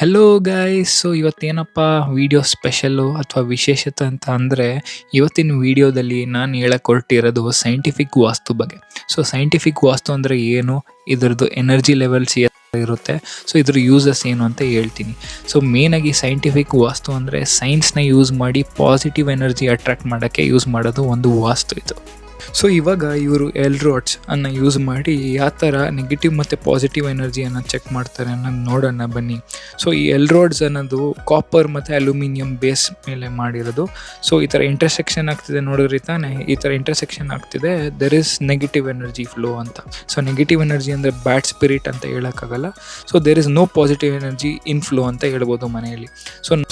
Hello guys. So ಇವತ್ತೇನಪ್ಪ video special ಅಥವಾ ವಿಶೇಷತೆ ಅಂತ ಅಂದರೆ, ಇವತ್ತಿನ ವಿಡಿಯೋದಲ್ಲಿ ನಾನು ಹೇಳಕ್ಕೆ ಹೊರಟಿರೋದು ಸೈಂಟಿಫಿಕ್ ವಾಸ್ತು ಬಗ್ಗೆ. ಸೊ ಸೈಂಟಿಫಿಕ್ ವಾಸ್ತು ಅಂದರೆ ಏನು, ಇದರದ್ದು ಎನರ್ಜಿ ಲೆವೆಲ್ಸ್ ಇರುತ್ತೆ, ಸೊ ಇದ್ರ ಯೂಸಸ್ ಏನು ಅಂತ ಹೇಳ್ತೀನಿ. ಸೊ ಮೇನಾಗಿ ಸೈಂಟಿಫಿಕ್ ವಾಸ್ತು ಅಂದರೆ ಸೈನ್ಸ್ನ ಯೂಸ್ ಮಾಡಿ ಪಾಸಿಟಿವ್ ಎನರ್ಜಿ ಅಟ್ರಾಕ್ಟ್ ಮಾಡೋಕ್ಕೆ ಯೂಸ್ ಮಾಡೋದು ಒಂದು ವಾಸ್ತು ಇದು. ಸೊ ಇವಾಗ ಇವರು ಎಲ್ರೋಡ್ಸ್ ಅನ್ನು ಯೂಸ್ ಮಾಡಿ ಯಾವ ಥರ ನೆಗೆಟಿವ್ ಮತ್ತು ಪಾಸಿಟಿವ್ ಎನರ್ಜಿಯನ್ನು ಚೆಕ್ ಮಾಡ್ತಾರೆ ಅನ್ನೋದು ನೋಡೋಣ ಬನ್ನಿ. ಸೊ ಈ ಎಲ್ರೋಡ್ಸ್ ಅನ್ನೋದು ಕಾಪರ್ ಮತ್ತು ಅಲ್ಯೂಮಿನಿಯಂ ಬೇಸ್ ಮೇಲೆ ಮಾಡಿರೋದು. ಸೊ ಈ ಥರ ಇಂಟರ್ಸೆಕ್ಷನ್ ಆಗ್ತಿದೆ ನೋಡಿದ್ರಿ ತಾನೆ, ಈ ಥರ ಇಂಟರ್ಸೆಕ್ಷನ್ ಆಗ್ತಿದೆ, there is negative energy flow ಅಂತ. ಸೊ ನೆಗೆಟಿವ್ ಎನರ್ಜಿ ಅಂದರೆ ಬ್ಯಾಡ್ ಸ್ಪಿರಿಟ್ ಅಂತ ಹೇಳೋಕ್ಕಾಗಲ್ಲ. So there is no positive energy in flow ಅಂತ ಹೇಳ್ಬೋದು ಮನೆಯಲ್ಲಿ.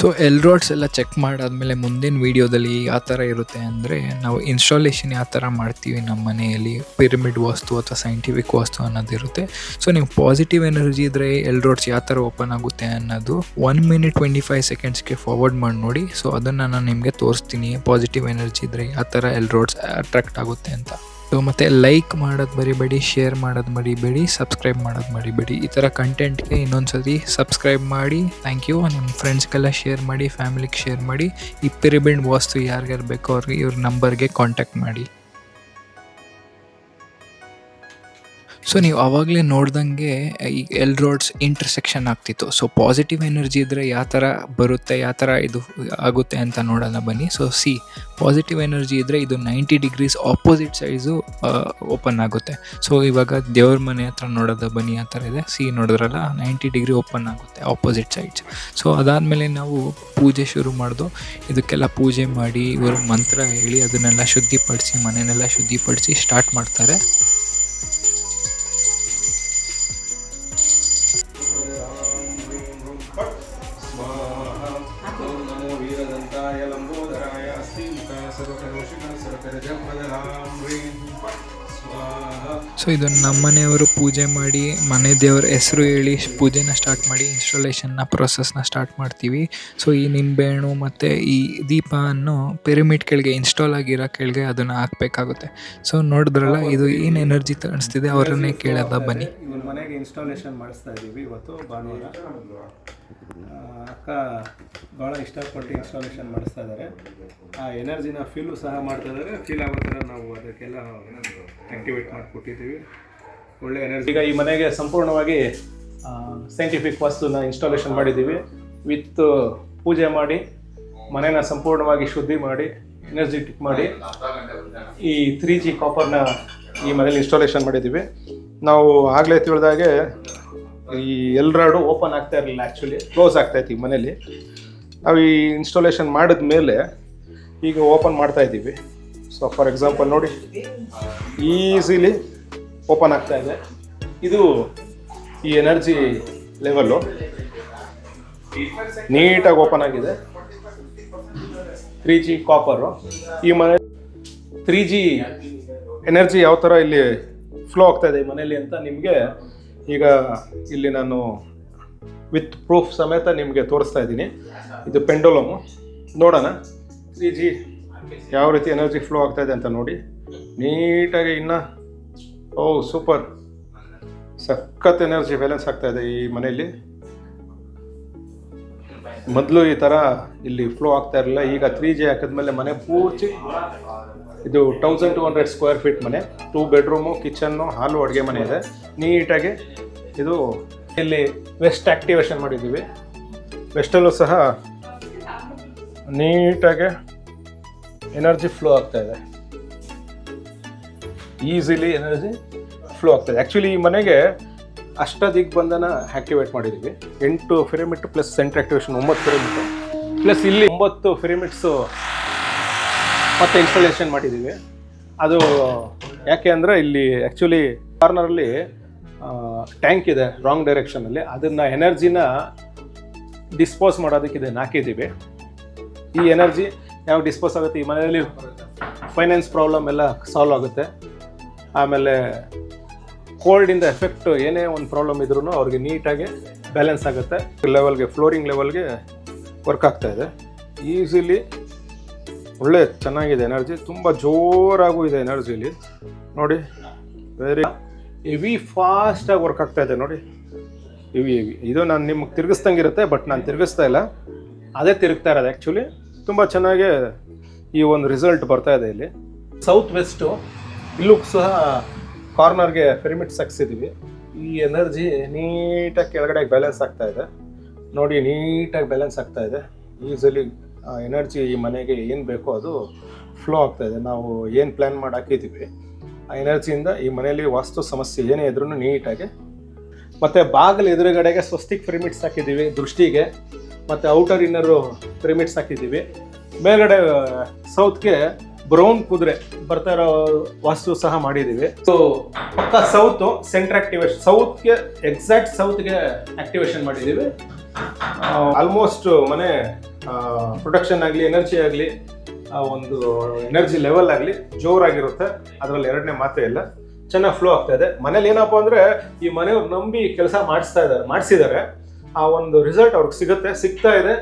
ಸೊ ಎಲ್ರೋಡ್ಸ್ ಎಲ್ಲ ಚೆಕ್ ಮಾಡಾದ್ಮೇಲೆ ಮುಂದಿನ ವೀಡಿಯೋದಲ್ಲಿ ಯಾವ ಥರ ಇರುತ್ತೆ ಅಂದರೆ, ನಾವು ಇನ್ಸ್ಟಾಲೇಷನ್ ಯಾವ ಥರ ಮಾಡ್ತೀವಿ ನಮ್ಮ ಮನೆಯಲ್ಲಿ, ಪಿರಮಿಡ್ ವಾಸ್ತು ಅಥವಾ ಸೈಂಟಿಫಿಕ್ ವಾಸ್ತು ಅನ್ನೋದಿರುತ್ತೆ. ಸೊ ನೀವು ಪಾಸಿಟಿವ್ ಎನರ್ಜಿ ಇದ್ದರೆ ಎಲ್ರೋಡ್ಸ್ ಯಾವ ಥರ ಓಪನ್ ಆಗುತ್ತೆ ಅನ್ನೋದು 1 minute 25 secondsಗೆ ಫಾರ್ವರ್ಡ್ ಮಾಡಿ ನೋಡಿ. ಸೊ ಅದನ್ನು ನಾನು ನಿಮಗೆ ತೋರಿಸ್ತೀನಿ, ಪಾಸಿಟಿವ್ ಎನರ್ಜಿ ಇದ್ದರೆ ಯಾವ ಥರ ಎಲ್ರೋಡ್ಸ್ ಅಟ್ರಾಕ್ಟ್ ಆಗುತ್ತೆ ಅಂತ. ಸೊ ಮತ್ತು ಲೈಕ್ ಮಾಡೋದು ಮರಿಬೇಡಿ, ಶೇರ್ ಮಾಡೋದು ಮರಿಬೇಡಿ, ಸಬ್ಸ್ಕ್ರೈಬ್ ಮಾಡೋದು ಮರಿಬೇಡಿ. ಈ ಥರ ಕಂಟೆಂಟ್ಗೆ ಇನ್ನೊಂದು ಸತಿ ಸಬ್ಸ್ಕ್ರೈಬ್ ಮಾಡಿ. Thank you. ನಿಮ್ಮ ಫ್ರೆಂಡ್ಸ್ಗೆಲ್ಲ ಶೇರ್ ಮಾಡಿ, ಫ್ಯಾಮಿಲಿಗೆ ಶೇರ್ ಮಾಡಿ. ಈ ಪಿರಮಿಡ್ ವಾಸ್ತು ಯಾರಿಗಾರು ಬೇಕೋ ಅವ್ರಿಗೆ ಇವ್ರ ನಂಬರ್ಗೆ ಕಾಂಟ್ಯಾಕ್ಟ್ ಮಾಡಿ. ಸೊ ನೀವು ಆವಾಗಲೇ ನೋಡ್ದಂಗೆ ಈಗ ಎಲ್ರೋಡ್ಸ್ ಇಂಟರ್ಸೆಕ್ಷನ್ ಆಗ್ತಿತ್ತು. ಸೊ ಪಾಸಿಟಿವ್ ಎನರ್ಜಿ ಇದ್ದರೆ ಯಾವ ಥರ ಬರುತ್ತೆ, ಯಾವ ಥರ ಇದು ಆಗುತ್ತೆ ಅಂತ ನೋಡೋಣ ಬನ್ನಿ. ಸೊ ಪಾಸಿಟಿವ್ ಎನರ್ಜಿ ಇದ್ದರೆ ಇದು 90 degrees ಆಪೋಸಿಟ್ ಸೈಡ್ಸು ಓಪನ್ ಆಗುತ್ತೆ. ಸೊ ಇವಾಗ ದೇವ್ರ ಮನೆ ಹತ್ರ ನೋಡೋದು ಬನ್ನಿ, ಆ ಥರ ಇದೆ. ನೋಡಿದ್ರಲ್ಲ 90 degree ಓಪನ್ ಆಗುತ್ತೆ ಆಪೋಸಿಟ್ ಸೈಡ್ಸ್. ಸೊ ಅದಾದಮೇಲೆ ನಾವು ಪೂಜೆ ಶುರು ಮಾಡೋದು. ಇದಕ್ಕೆಲ್ಲ ಪೂಜೆ ಮಾಡಿ ಇವರು ಮಂತ್ರ ಹೇಳಿ ಅದನ್ನೆಲ್ಲ ಶುದ್ಧಿಪಡಿಸಿ, ಮನೆಯನ್ನೆಲ್ಲ ಶುದ್ಧಿಪಡಿಸಿ ಸ್ಟಾರ್ಟ್ ಮಾಡ್ತಾರೆ. ಸೊ ಇದನ್ನು ನಮ್ಮ ಮನೆಯವರು ಪೂಜೆ ಮಾಡಿ, ಮನೆ ದೇವ್ರ ಹೆಸರು ಹೇಳಿ ಪೂಜೆನ ಸ್ಟಾರ್ಟ್ ಮಾಡಿ ಇನ್ಸ್ಟಾಲೇಷನ್ನ ಪ್ರೊಸೆಸ್ನ ಸ್ಟಾರ್ಟ್ ಮಾಡ್ತೀವಿ. ಸೊ ಈ ನಿಂಬೆಹಣ್ಣು ಮತ್ತು ಈ ದೀಪವನ್ನು ಪಿರಮಿಡ್ ಕೆಳಗೆ ಇನ್ಸ್ಟಾಲ್ ಆಗಿರೋ ಕೆಳಗೆ ಅದನ್ನು ಹಾಕಬೇಕಾಗುತ್ತೆ. ಸೊ ನೋಡಿದ್ರಲ್ಲ, ಇದು ಏನು ಎನರ್ಜಿ ಕಾಣಿಸ್ತಿದೆ ಅವರನ್ನೇ ಕೇಳೋದ ಬನ್ನಿ. ಮನೆಗೆ ಇನ್ಸ್ಟಾಲೇಷನ್ ಮಾಡಿಸ್ತಾ ಇದ್ದೀವಿ ಇವತ್ತು ಭಾನುವಾರ. ಅಕ್ಕ ಭಾಳ ಇಷ್ಟಪಟ್ಟು ಇನ್ಸ್ಟಾಲೇಷನ್ ಮಾಡಿಸ್ತಾ ಇದ್ದಾರೆ. ಆ ಎನರ್ಜಿನ ಫೀಲು ಸಹ ಮಾಡ್ತಾ ಇದ್ದಾರೆ. ಫೀಲ್ ಆಗೋ ಥರ ನಾವು ಅದಕ್ಕೆಲ್ಲ ಆ್ಯಕ್ಟಿವೇಟ್ ಮಾಡಿಕೊಟ್ಟಿದ್ದೀವಿ. ಒಳ್ಳೆ ಎನರ್ಜಿ. ಈಗ ಈ ಮನೆಗೆ ಸಂಪೂರ್ಣವಾಗಿ ಸೈಂಟಿಫಿಕ್ ವಾಸ್ತುನ ಇನ್ಸ್ಟಾಲೇಷನ್ ಮಾಡಿದ್ದೀವಿ. ವಿತ್ ಪೂಜೆ ಮಾಡಿ ಮನೆನ ಸಂಪೂರ್ಣವಾಗಿ ಶುದ್ಧಿ ಮಾಡಿ ಎನರ್ಜಿಟಿಕ್ ಮಾಡಿ ಈ 3G ಕಾಪರ್ನ ಈ ಮನೇಲಿ ಇನ್ಸ್ಟಾಲೇಷನ್ ಮಾಡಿದ್ದೀವಿ. ನಾವು ಆಗಲೇ ತಿಳಿದಾಗೆ ಈ ಎಲ್ರಾಡು ಓಪನ್ ಆಗ್ತಾ ಇರಲಿಲ್ಲ, ಆ್ಯಕ್ಚುಲಿ ಕ್ಲೋಸ್ ಆಗ್ತಾಯಿತ್ತು ಈ ಮನೇಲಿ. ನಾವು ಈ ಇನ್ಸ್ಟಾಲೇಷನ್ ಮಾಡಿದ ಮೇಲೆ ಈಗ ಓಪನ್ ಮಾಡ್ತಾ ಇದ್ದೀವಿ. ಸೊ ಫಾರ್ ಎಕ್ಸಾಂಪಲ್ ನೋಡಿ, ಈಸಿಲಿ ಓಪನ್ ಆಗ್ತಾ ಇದೆ. ಇದು ಈ ಎನರ್ಜಿ ಲೆವೆಲ್ಲು ನೀಟಾಗಿ ಓಪನ್ ಆಗಿದೆ. 3G copper. ಈ ಮನೆ 3G ಎನರ್ಜಿ ಯಾವ ಥರ ಇಲ್ಲಿ ಫ್ಲೋ ಆಗ್ತಾ ಇದೆ ಈ ಮನೇಲಿ ಅಂತ ನಿಮಗೆ ಈಗ ಇಲ್ಲಿ ನಾನು ವಿತ್ ಪ್ರೂಫ್ ಸಮೇತ ನಿಮಗೆ ತೋರಿಸ್ತಾ ಇದ್ದೀನಿ. ಇದು ಪೆಂಡೋಲಮು. ನೋಡೋಣ 3G ಯಾವ ರೀತಿ ಎನರ್ಜಿ ಫ್ಲೋ ಆಗ್ತಾ ಇದೆ ಅಂತ ನೋಡಿ ನೀಟಾಗಿ. ಇನ್ನು ಸೂಪರ್, ಸಖತ್ ಎನರ್ಜಿ ಬ್ಯಾಲೆನ್ಸ್ ಆಗ್ತಾ ಇದೆ ಈ ಮನೆಯಲ್ಲಿ. ಮೊದಲು ಈ ಥರ ಇಲ್ಲಿ ಫ್ಲೋ ಆಗ್ತಾ ಇರಲಿಲ್ಲ. ಈಗ 3G ಹಾಕಿದ್ಮೇಲೆ ಮನೆ ಪೂರ್ತಿ ಇದು 1200 square feet ಮನೆ. 2 bedroom, ಕಿಚನ್ನು, ಹಾಲು, ಅಡುಗೆ ಮನೆ ಇದೆ. ನೀಟಾಗಿ ಇದು ಇಲ್ಲಿ ವೆಸ್ಟ್ ಆ್ಯಕ್ಟಿವೇಶನ್ ಮಾಡಿದ್ದೀವಿ. ವೆಸ್ಟಲ್ಲೂ ಸಹ ನೀಟಾಗಿ ಎನರ್ಜಿ ಫ್ಲೋ ಆಗ್ತಾ ಇದೆ. ಈಸಿಲಿ ಎನರ್ಜಿ ಫ್ಲೋ ಆಗ್ತಾಯಿದೆ. ಆ್ಯಕ್ಚುಲಿ ಈ ಮನೆಗೆ ಅಷ್ಟದಿಗ್ಬಂಧನ ಆ್ಯಕ್ಟಿವೇಟ್ ಮಾಡಿದ್ದೀವಿ. 8 pyramid plus center activation 9 pyramid plus ಇಲ್ಲಿ 9 ಪಿರಮಿಡ್ಸು ಮತ್ತೆ ಇನ್ಸ್ಟಾಲೇಷನ್ ಮಾಡಿದ್ದೀವಿ. ಅದು ಯಾಕೆ ಅಂದರೆ ಇಲ್ಲಿ ಆ್ಯಕ್ಚುಲಿ ಕಾರ್ನರಲ್ಲಿ ಟ್ಯಾಂಕ್ ಇದೆ ರಾಂಗ್ ಡೈರೆಕ್ಷನಲ್ಲಿ. ಅದನ್ನು ಎನರ್ಜಿನ ಡಿಸ್ಪೋಸ್ ಮಾಡೋದಕ್ಕೆ ಇದನ್ನು ಹಾಕಿದ್ದೀವಿ. ಈ ಎನರ್ಜಿ ಯಾವ ಡಿಸ್ಪೋಸ್ ಆಗುತ್ತೆ, ಈ ಮನೆಯಲ್ಲಿ ಫೈನಾನ್ಸ್ ಪ್ರಾಬ್ಲಮ್ ಎಲ್ಲ ಸಾಲ್ವ್ ಆಗುತ್ತೆ. ಆಮೇಲೆ ಕೋಲ್ಡಿಂದ ಎಫೆಕ್ಟು ಏನೇ ಒಂದು ಪ್ರಾಬ್ಲಮ್ ಇದ್ರೂ ಅವ್ರಿಗೆ ನೀಟಾಗಿ ಬ್ಯಾಲೆನ್ಸ್ ಆಗುತ್ತೆ. ಲೆವೆಲ್ಗೆ, ಫ್ಲೋರಿಂಗ್ ಲೆವೆಲ್ಗೆ ವರ್ಕ್ ಆಗ್ತಾಯಿದೆ. ಈಸಿಲಿ ಒಳ್ಳೆ ಚೆನ್ನಾಗಿದೆ ಎನರ್ಜಿ. ತುಂಬ ಜೋರಾಗೂ ಇದೆ ಎನರ್ಜಿಲಿ ನೋಡಿ. ವೆರಿ ಹೆವಿ ಫಾಸ್ಟಾಗಿ ವರ್ಕ್ ಆಗ್ತಾಯಿದೆ ನೋಡಿ. ಇದು ನಾನು ನಿಮ್ಗೆ ತಿರುಗಿಸ್ದಂಗಿರುತ್ತೆ, ಬಟ್ ನಾನು ತಿರುಗಿಸ್ತಾ ಇಲ್ಲ, ಅದೇ ತಿರುಗ್ತಾ ಇರೋದು. ಆ್ಯಕ್ಚುಲಿ ತುಂಬ ಚೆನ್ನಾಗಿ ಈ ಒಂದು ರಿಸಲ್ಟ್ ಬರ್ತಾ ಇದೆ ಇಲ್ಲಿ. ಸೌತ್ ವೆಸ್ಟು ಇಲ್ಲೂ ಸಹ ಕಾರ್ನರ್ಗೆ ಪಿರಮಿಡ್ಸ್ ಹಾಕ್ಸಿದ್ದೀವಿ. ಈ ಎನರ್ಜಿ ನೀಟಾಗಿ ಕೆಳಗಡೆ ಬ್ಯಾಲೆನ್ಸ್ ಆಗ್ತಾ ಇದೆ ನೋಡಿ, ನೀಟಾಗಿ ಬ್ಯಾಲೆನ್ಸ್ ಆಗ್ತಾ ಇದೆ. ಈಸಲಿ ಎನರ್ಜಿ ಈ ಮನೆಗೆ ಏನು ಬೇಕೋ ಅದು ಫ್ಲೋ ಆಗ್ತಾ ಇದೆ. ನಾವು ಏನು ಪ್ಲ್ಯಾನ್ ಮಾಡಿ ಹಾಕಿದ್ದೀವಿ ಆ ಎನರ್ಜಿಯಿಂದ ಈ ಮನೆಯಲ್ಲಿ ವಾಸ್ತು ಸಮಸ್ಯೆ ಏನೇ ಇದ್ರೂ ನೀಟಾಗಿ. ಮತ್ತು ಬಾಗಿಲು ಎದುರುಗಡೆಗೆ ಸ್ವಸ್ತಿಕ್ ಪಿರಮಿಡ್ಸ್ ಹಾಕಿದ್ದೀವಿ ದೃಷ್ಟಿಗೆ, ಮತ್ತು ಔಟರ್ ಇನ್ನರು ಪಿರಮಿಡ್ಸ್ ಹಾಕಿದ್ದೀವಿ. ಮೇಲ್ಗಡೆ ಸೌತ್ಗೆ ಬ್ರೌನ್ ಕುದುರೆ ಬರ್ತಾ ಇರೋ ವಾಸ್ತು ಸಹ ಮಾಡಿದ್ದೀವಿ. ಸೊ ಪಕ್ಕ ಸೌತು ಸೆಂಟ್ರ್ ಆಕ್ಟಿವೇಶನ್, ಸೌತ್ಗೆ ಎಕ್ಸಾಕ್ಟ್ ಸೌತ್ಗೆ ಆಕ್ಟಿವೇಶನ್ ಮಾಡಿದ್ದೀವಿ. ಆಲ್ಮೋಸ್ಟ್ ಮನೆ ಪ್ರೊಡಕ್ಷನ್ ಆಗಲಿ, ಎನರ್ಜಿ ಆಗಲಿ, ಒಂದು ಎನರ್ಜಿ ಲೆವೆಲ್ ಆಗಲಿ ಜೋರಾಗಿರುತ್ತೆ. ಅದರಲ್ಲಿ ಎರಡನೇ ಮಾತೇ ಇಲ್ಲ. ಚೆನ್ನಾಗಿ ಫ್ಲೋ ಆಗ್ತಾ ಇದೆ. ಮನೇಲಿ ಏನಪ್ಪ ಅಂದರೆ ಈ ಮನೆಯವ್ರು ನಂಬಿ ಕೆಲಸ ಮಾಡಿಸಿದ್ದಾರೆ. ಆ ಒಂದು ರಿಸಲ್ಟ್ ಅವ್ರಿಗೆ ಸಿಗ್ತಾ ಇದೆ,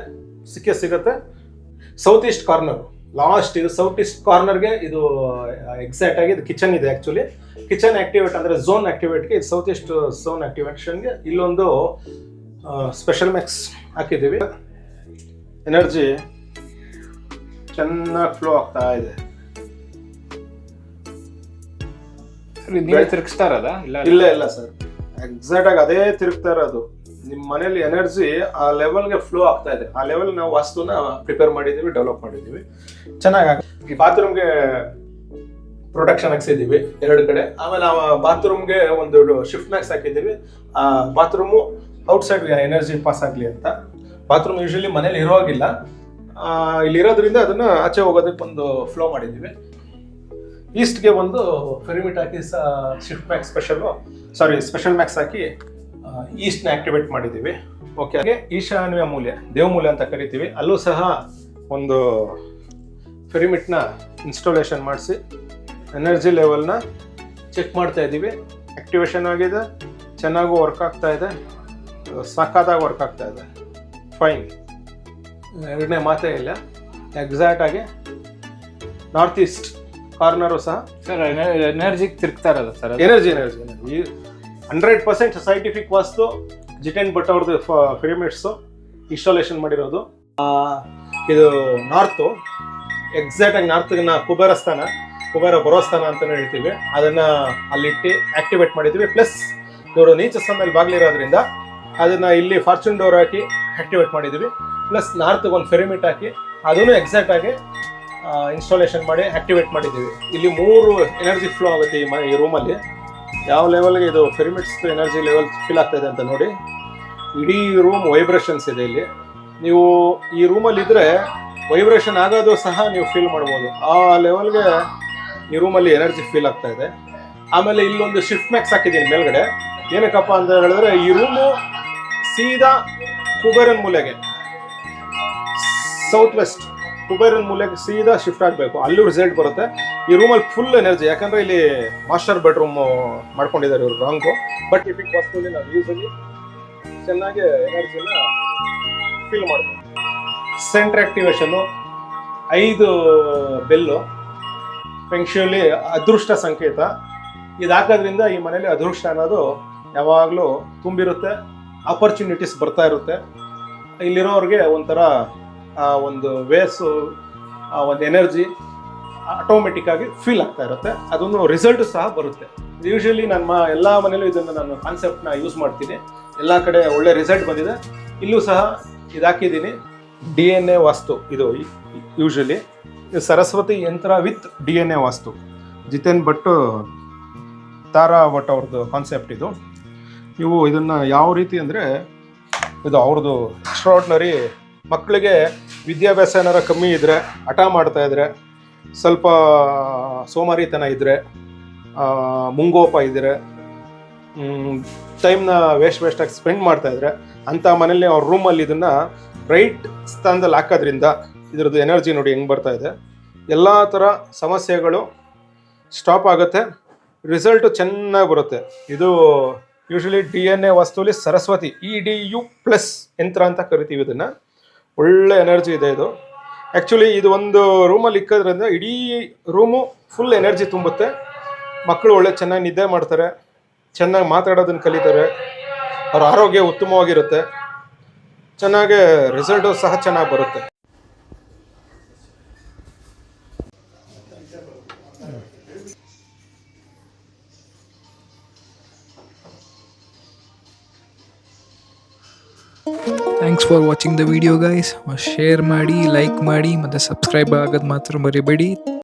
ಸಿಗುತ್ತೆ. ಸೌತ್ ಈಸ್ಟ್ ಕಾರ್ನರ್ ಲಾಸ್ಟ್, ಇದು ಸೌತ್ ಈಸ್ಟ್ ಕಾರ್ನರ್ಗೆ ಇದು ಎಕ್ಸಾಕ್ಟ್ ಆಗಿ ಇದು ಕಿಚನ್ ಇದೆ. ಆ್ಯಕ್ಚುಲಿ ಕಿಚನ್ ಆಕ್ಟಿವೇಟ್ ಅಂದರೆ ಝೋನ್ ಆಕ್ಟಿವೇಟ್ಗೆ, ಇದು ಸೌತ್ ಈಸ್ಟ್ ಝೋನ್ ಆಕ್ಟಿವೇಷನ್ಗೆ ಇಲ್ಲೊಂದು ಸ್ಪೆಷಲ್ ಮ್ಯಾಕ್ಸ್ ಹಾಕಿದ್ದೀವಿ. ಎನರ್ಜಿ ಚೆನ್ನಾಗಿ ಫ್ಲೋ ಆಗ್ತಾ ಇದೆ. ತಿರುಗಿಸ್ತಾ ಇರೋದಾ? ಇಲ್ಲ ಸರ್, ಎಕ್ಸಾಕ್ಟ್ ಆಗಿ ಅದೇ ತಿರುಗ್ತಾ ಇರೋದು. ನಿಮ್ಮ ಮನೇಲಿ ಎನರ್ಜಿ ಆ ಲೆವೆಲ್ಗೆ ಫ್ಲೋ ಆಗ್ತಾ ಇದೆ. ಆ ಲೆವೆಲ್ ನಾವು ವಾಸ್ತುನ ಪ್ರಿಪೇರ್ ಮಾಡಿದ್ದೀವಿ, ಡೆವಲಪ್ ಮಾಡಿದ್ದೀವಿ. ಚೆನ್ನಾಗಿ ಈ ಬಾತ್ರೂಮ್ಗೆ ಪ್ರೊಡಕ್ಷನ್ ಹಾಕ್ಸಿದ್ದೀವಿ 2 ಕಡೆ. ಆಮೇಲೆ ಆ ಬಾತ್ರೂಮ್ಗೆ ಒಂದು ಶಿಫ್ಟ್ ಮ್ಯಾಕ್ಸ್ ಹಾಕಿದ್ದೀವಿ. ಆ ಬಾತ್ರೂಮು ಔಟ್ಸೈಡ್ ಎನರ್ಜಿ ಪಾಸ್ ಆಗಲಿ ಅಂತ. ಬಾತ್ರೂಮ್ ಯೂಶಲಿ ಮನೇಲಿ ಇರೋವಾಗಿಲ್ಲ, ಇಲ್ಲಿರೋದ್ರಿಂದ ಅದನ್ನು ಆಚೆ ಹೋಗೋದಕ್ಕೆ ಒಂದು ಫ್ಲೋ ಮಾಡಿದ್ದೀವಿ. ಈಸ್ಟ್ಗೆ ಒಂದು ಪಿರಮಿಡ್ ಹಾಕಿ ಶಿಫ್ಟ್ ಮ್ಯಾಕ್ಸ್ ಸ್ಪೆಷಲ್ ಮ್ಯಾಕ್ಸ್ ಹಾಕಿ ಈಸ್ಟ್ನ ಆಕ್ಟಿವೇಟ್ ಮಾಡಿದ್ದೀವಿ. ಓಕೆ, ಹಾಗೆ ಈಶಾನ್ಯ ಮೂಲೆ, ದೇವಮೂಲೆ ಅಂತ ಕರಿತೀವಿ, ಅಲ್ಲೂ ಸಹ ಒಂದು ಪಿರಮಿಡ್ನ ಇನ್ಸ್ಟಾಲೇಷನ್ ಮಾಡಿಸಿ ಎನರ್ಜಿ ಲೆವೆಲ್ನ ಚೆಕ್ ಮಾಡ್ತಾ ಇದ್ದೀವಿ. ಆಕ್ಟಿವೇಶನ್ ಆಗಿದೆ, ಚೆನ್ನಾಗೂ ವರ್ಕ್ ಆಗ್ತಾ ಇದೆ, ಸಖತ್ತಾಗಿ ವರ್ಕ್ ಆಗ್ತಾ ಇದೆ. ಫೈನ್, ಎರಡನೇ ಮಾತೇ ಇಲ್ಲ. ಎಕ್ಸಾಕ್ಟ್ ಆಗಿ ನಾರ್ತ್ ಈಸ್ಟ್ ಕಾರ್ನರು ಸಹ ಸರ್ ಎನರ್ಜಿಗೆ ತಿರುಗ್ತಾ ಇರೋದು ಸರ್. ಎನರ್ಜಿ 100% ಸೈಂಟಿಫಿಕ್ ವಾಸ್ತು ಜಿಟೇನ್ ಭಟ್ ಅವ್ರದ್ದು ಪಿರಮಿಡ್ಸು ಇನ್ಸ್ಟಾಲೇಷನ್ ಮಾಡಿರೋದು. ಇದು ನಾರ್ತು, ಎಕ್ಸಾಕ್ಟ್ ಆಗಿ ನಾರ್ತ್ಗೆ ಕುಬೇರ ಬರೋ ಸ್ಥಾನ ಅಂತಲೇ ಹೇಳ್ತೀವಿ. ಅದನ್ನು ಅಲ್ಲಿಟ್ಟು ಆಕ್ಟಿವೇಟ್ ಮಾಡಿದ್ವಿ. ಪ್ಲಸ್ ಇವರು ನೀಚ ಸ್ಥಾನದಲ್ಲಿ ಬಾಗಿಲಿರೋದ್ರಿಂದ ಅದನ್ನು ಇಲ್ಲಿ ಫಾರ್ಚೂನ್ ಡೋರ್ ಹಾಕಿ ಆಕ್ಟಿವೇಟ್ ಮಾಡಿದ್ವಿ. ಪ್ಲಸ್ ನಾರ್ತ್ಗೆ ಒಂದು ಪಿರಮಿಡ್ ಹಾಕಿ ಅದನ್ನು ಎಕ್ಸಾಕ್ಟ್ ಆಗಿ ಇನ್ಸ್ಟಾಲೇಷನ್ ಮಾಡಿ ಆಕ್ಟಿವೇಟ್ ಮಾಡಿದ್ದೀವಿ. ಇಲ್ಲಿ 3 ಎನರ್ಜಿ ಫ್ಲೋ ಆಗುತ್ತೆ ಈ ರೂಮಲ್ಲಿ. ಯಾವ ಲೆವೆಲ್ಗೆ ಇದು ಪಿರಮಿಡ್ಸ್ ಎನರ್ಜಿ ಲೆವೆಲ್ ಫೀಲ್ ಆಗ್ತಾ ಇದೆ ಅಂತ ನೋಡಿ. ಇಡೀ ರೂಮ್ ವೈಬ್ರೇಷನ್ಸ್ ಇದೆ. ಇಲ್ಲಿ ನೀವು ಈ ರೂಮಲ್ಲಿ ಇದ್ದರೆ ವೈಬ್ರೇಷನ್ ಆಗೋದು ಸಹ ನೀವು ಫೀಲ್ ಮಾಡ್ಬೋದು. ಆ ಲೆವೆಲ್ಗೆ ಈ ರೂಮಲ್ಲಿ ಎನರ್ಜಿ ಫೀಲ್ ಆಗ್ತಾ ಇದೆ. ಆಮೇಲೆ ಇಲ್ಲೊಂದು ಶಿಫ್ಟ್ ಮ್ಯಾಕ್ಸ್ ಹಾಕಿದ್ದೀನಿ ಮೇಲ್ಗಡೆ. ಏನಕ್ಕಪ್ಪ ಅಂತ ಹೇಳಿದ್ರೆ ಈ ರೂಮು ಸೀದಾ ಕುಬೇರನ್ ಮೂಲೆಗೆ, ಸೌತ್ ವೆಸ್ಟ್ ಕುಬೇರನ್ ಮೂಲೆಗೆ ಸೀದಾ ಶಿಫ್ಟ್ ಆಗಬೇಕು. ಅಲ್ಲೂ ರಿಸಲ್ಟ್ ಬರುತ್ತೆ. ಈ ರೂಮಲ್ಲಿ ಫುಲ್ ಎನರ್ಜಿ, ಯಾಕಂದರೆ ಇಲ್ಲಿ ಮಾಸ್ಟರ್ ಬೆಡ್ರೂಮ್ ಮಾಡ್ಕೊಂಡಿದ್ದಾರೆ ಇವರು ರಾಂಗು. ಬಟ್ ಈ ಬಿಗ್ ವಾಸ್ತುಲಿ ನಾವು ಯೂಸಲಿ ಚೆನ್ನಾಗಿ ಎನರ್ಜಿನ ಫೀಲ್ ಮಾಡ್ತೀವಿ. ಸೆಂಟ್ರ್ ಆಕ್ಟಿವೇಶನ್ನು 5 ಬೆಲ್ಲು ಫೆಂಕ್ಷುಲಿ ಅದೃಷ್ಟ ಸಂಕೇತ. ಇದು ಹಾಕೋದ್ರಿಂದ ಈ ಮನೇಲಿ ಅದೃಷ್ಟ ಅನ್ನೋದು ಯಾವಾಗಲೂ ತುಂಬಿರುತ್ತೆ, ಆಪರ್ಚುನಿಟೀಸ್ ಬರ್ತಾ ಇರುತ್ತೆ. ಇಲ್ಲಿರೋರಿಗೆ ಒಂಥರ ಒಂದು ವೇಸು, ಒಂದು ಎನರ್ಜಿ ಆಟೋಮೆಟಿಕ್ ಆಗಿ ಫೀಲ್ ಆಗ್ತಾ ಇರುತ್ತೆ. ಅದೊಂದು ರಿಸಲ್ಟ್ ಸಹ ಬರುತ್ತೆ. ಯೂಶಲಿ ಎಲ್ಲ ಮನೇಲೂ ಇದನ್ನು ನಾನು ಕಾನ್ಸೆಪ್ಟ್ನ ಯೂಸ್ ಮಾಡ್ತೀನಿ. ಎಲ್ಲ ಕಡೆ ಒಳ್ಳೆ ರಿಸಲ್ಟ್ ಬಂದಿದೆ. ಇಲ್ಲೂ ಸಹ ಇದು ಹಾಕಿದ್ದೀನಿ. DNA ವಾಸ್ತು ಇದು ಯೂಶಲಿ ಸರಸ್ವತಿ ಯಂತ್ರ ವಿತ್ DNA ವಾಸ್ತು. ಜಿತೇನ್ ಭಟ್, ತಾರಾ ಭಟ್ ಅವ್ರದ್ದು ಕಾನ್ಸೆಪ್ಟ್ ಇದು. ಇವು ಇದನ್ನು ಯಾವ ರೀತಿ ಅಂದರೆ ಇದು ಅವ್ರದ್ದು ಎಕ್ಸ್ಟ್ರಾರ್ಡಿನರಿ. ಮಕ್ಕಳಿಗೆ ವಿದ್ಯಾಭ್ಯಾಸ ಏನಾರ ಕಮ್ಮಿ ಇದ್ದರೆ, ಹಠ ಮಾಡ್ತಾಯಿದ್ರೆ, ಸ್ವಲ್ಪ ಸೋಮಾರಿತನ ಇದ್ದರೆ, ಮುಂಗೋಪ ಇದ್ದರೆ, ಟೈಮ್ನ ವೇಸ್ಟಾಗಿ ಸ್ಪೆಂಡ್ ಮಾಡ್ತಾಯಿದ್ರೆ ಅಂಥ ಮನೇಲಿ ಅವ್ರ ರೂಮಲ್ಲಿ ಇದನ್ನು ರೈಟ್ ಸ್ಥಾನದಲ್ಲಿ ಹಾಕೋದ್ರಿಂದ ಇದ್ರದ್ದು ಎನರ್ಜಿ ನೋಡಿ ಹೆಂಗೆ ಬರ್ತಾ ಇದೆ. ಎಲ್ಲ ಥರ ಸಮಸ್ಯೆಗಳು ಸ್ಟಾಪ್ ಆಗುತ್ತೆ, ರಿಸಲ್ಟು ಚೆನ್ನಾಗಿ ಬರುತ್ತೆ. ಇದು ಯೂಶಲಿ DNA ವಾಸ್ತುಲಿ ಸರಸ್ವತಿ EDU+ ಯಂತ್ರ ಅಂತ ಕರಿತೀವಿ ಇದನ್ನು. ಒಳ್ಳೆ ಎನರ್ಜಿ ಇದೆ ಇದು. ಆ್ಯಕ್ಚುಲಿ ಇದು ಒಂದು ರೂಮಲ್ಲಿ ಇಕ್ಕೋದ್ರಿಂದ ಇಡೀ ರೂಮು ಫುಲ್ ಎನರ್ಜಿ ತುಂಬುತ್ತೆ. ಮಕ್ಕಳು ಒಳ್ಳೆ ಚೆನ್ನಾಗಿ ನಿದ್ದೆ ಮಾಡ್ತಾರೆ, ಚೆನ್ನಾಗಿ ಮಾತಾಡೋದನ್ನು ಕಲಿತಾರೆ, ಅವ್ರ ಆರೋಗ್ಯ ಉತ್ತಮವಾಗಿರುತ್ತೆ, ಚೆನ್ನಾಗಿ ರಿಸಲ್ಟು ಸಹ ಚೆನ್ನಾಗಿ ಬರುತ್ತೆ. Thanks for watching the video guys. Share ಮಾಡಿ, ಲೈಕ್ ಮಾಡಿ ಮತ್ತು ಸಬ್ಸ್ಕ್ರೈಬ್ ಆಗೋದು ಮಾತ್ರ ಮರಿಬೇಡಿ.